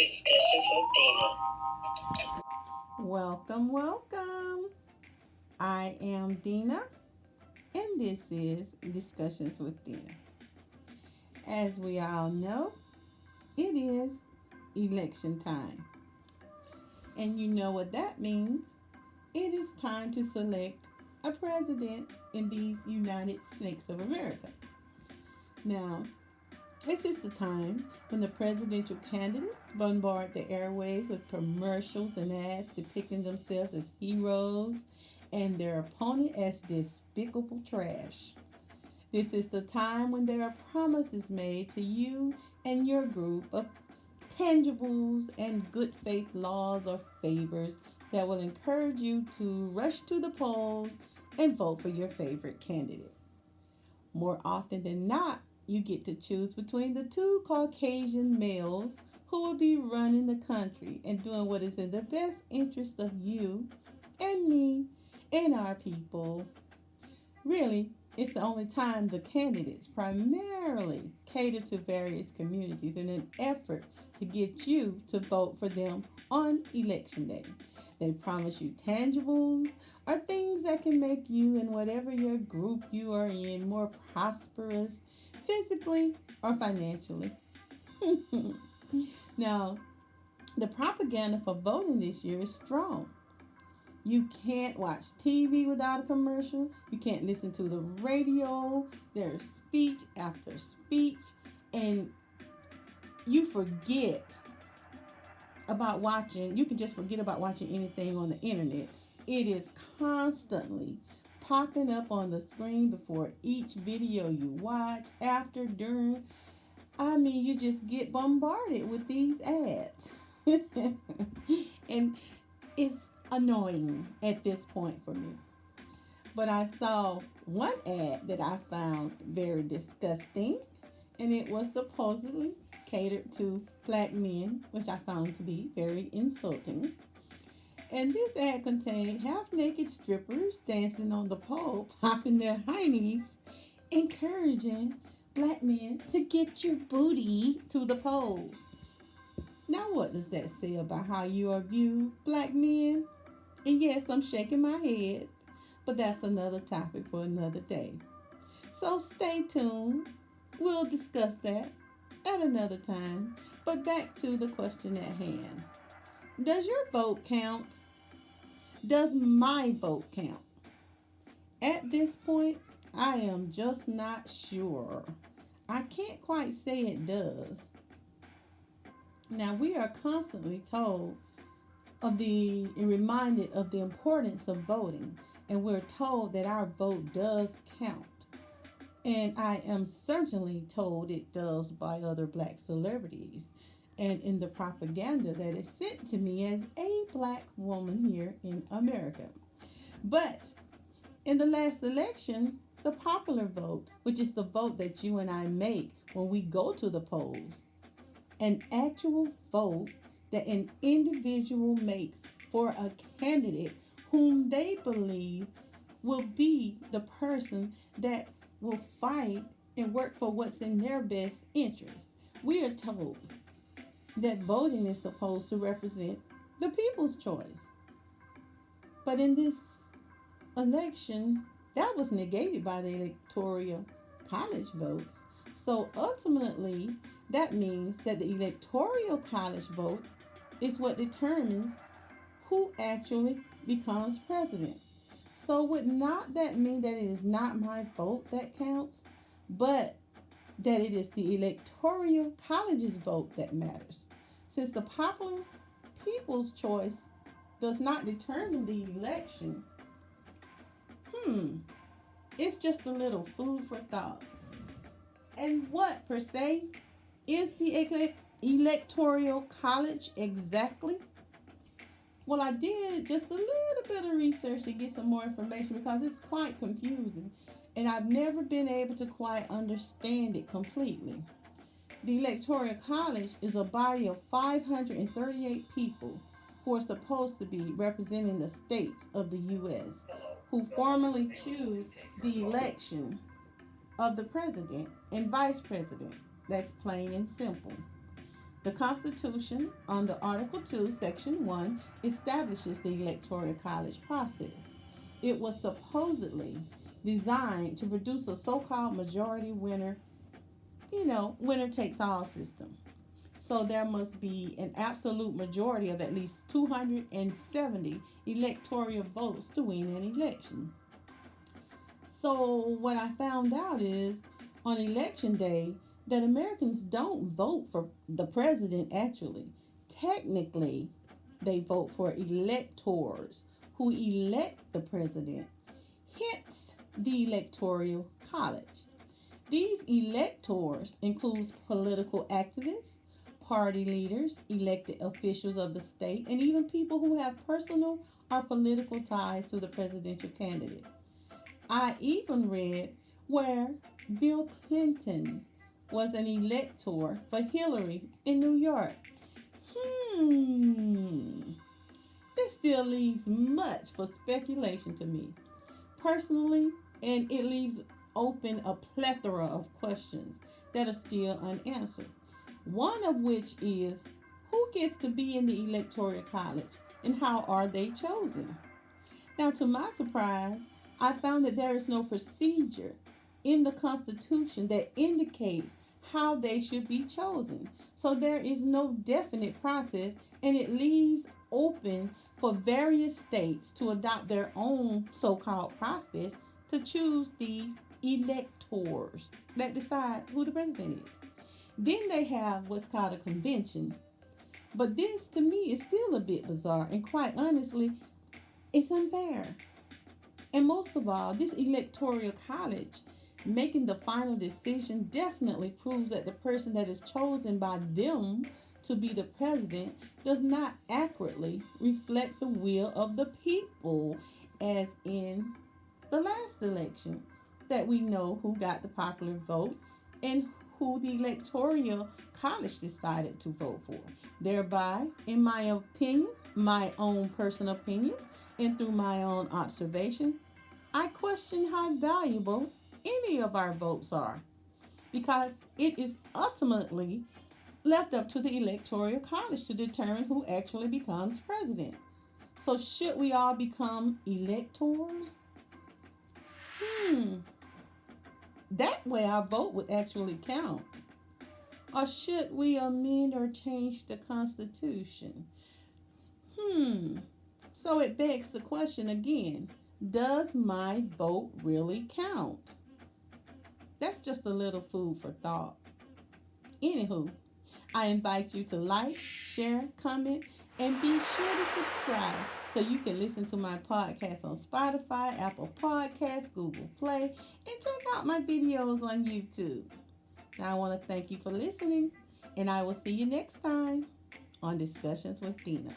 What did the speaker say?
Discussions with Dena. Welcome, welcome. I am Dena, and this is Discussions with Dena. As we all know, it is election time. And you know what that means. It is time to select a president in these United States of America. Now, this is the time when the presidential candidates bombard the airways with commercials and ads depicting themselves as heroes and their opponent as despicable trash. This is the time when there are promises made to you and your group of tangibles and good faith laws or favors that will encourage you to rush to the polls and vote for your favorite candidate. More often than not, you get to choose between the two Caucasian males who will be running the country and doing what is in the best interest of you and me and our people. Really, it's the only time the candidates primarily cater to various communities in an effort to get you to vote for them on election day. They promise you tangibles or things that can make you and whatever your group you are in more prosperous physically or financially. Now, the propaganda for voting this year is strong. You can't watch TV without a commercial. You can't listen to the radio. There's speech after speech. And you forget about watching, you can just forget about watching anything on the internet. It is constantly popping up on the screen before each video you watch, after, during. I mean, you just get bombarded with these ads. And it's annoying at this point for me. But I saw one ad that I found very disgusting, and it was supposedly catered to black men, which I found to be very insulting. And this ad contained half naked strippers dancing on the pole, popping their heinies, encouraging black men to get your booty to the polls. Now, what does that say about how you are viewed, black men? And yes, I'm shaking my head, but that's another topic for another day. So stay tuned. We'll discuss that at another time. But back to the question at hand. Does your vote count? Does my vote count? At this point, I am just not sure. I can't quite say it does. Now, we are constantly told of the and reminded of the importance of voting, and we're told that our vote does count. And I am certainly told it does by other black celebrities and in the propaganda that is sent to me as a black woman here in America. But in the last election, the popular vote, which is the vote that you and I make when we go to the polls, an actual vote that an individual makes for a candidate whom they believe will be the person that will fight and work for what's in their best interest. We are told that voting is supposed to represent the people's choice. But in this election, that was negated by the electoral college votes. So ultimately, that means that the electoral college vote is what determines who actually becomes president. So would not that mean that it is not my vote that counts, but that it is the electoral college's vote that matters? Since the popular people's choice does not determine the election, it's just a little food for thought. And what, per se, is the electoral college exactly? Well, I did just a little bit of research to get some more information because it's quite confusing and I've never been able to quite understand it completely. The Electoral College is a body of 538 people who are supposed to be representing the states of the U.S., who formally choose the election of the president and vice president. That's plain and simple. The Constitution, under Article 2, Section 1, establishes the Electoral College process. It was supposedly designed to produce a so called majority winner, winner takes all system. So there must be an absolute majority of at least 270 electoral votes to win an election. So what I found out is on election day that Americans don't vote for the president actually. Technically, they vote for electors who elect the president. Hence the electoral college. These electors includes political activists, party leaders, elected officials of the state, and even people who have personal or political ties to the presidential candidate. I even read where Bill Clinton was an elector for Hillary in New York. Hmm. This still leaves much for speculation to me. Personally, and it leaves open a plethora of questions that are still unanswered. One of which is who gets to be in the Electoral College and how are they chosen? Now, to my surprise, I found that there is no procedure in the Constitution that indicates how they should be chosen. So there is no definite process, and it leaves open for various states to adopt their own so called process to choose these electors that decide who the president is. Then they have what's called a convention. But this to me is still a bit bizarre, and quite honestly, it's unfair. And most of all, this electoral college making the final decision definitely proves that the person that is chosen by them to be the president does not accurately reflect the will of the people, as in the last election, that we know who got the popular vote and who the electoral college decided to vote for. Thereby, in my opinion, my own personal opinion, and through my own observation, I question how valuable any of our votes are because it is ultimately left up to the electoral college to determine who actually becomes president. So, should we all become electors? Hmm, that way our vote would actually count. Or should we amend or change the Constitution? Hmm, so it begs the question again, does my vote really count? That's just a little food for thought. Anywho, I invite you to like, share, comment, and be sure to subscribe so you can listen to my podcast on Spotify, Apple Podcasts, Google Play, and check out my videos on YouTube. Now, I want to thank you for listening, and I will see you next time on Discussions with Dena.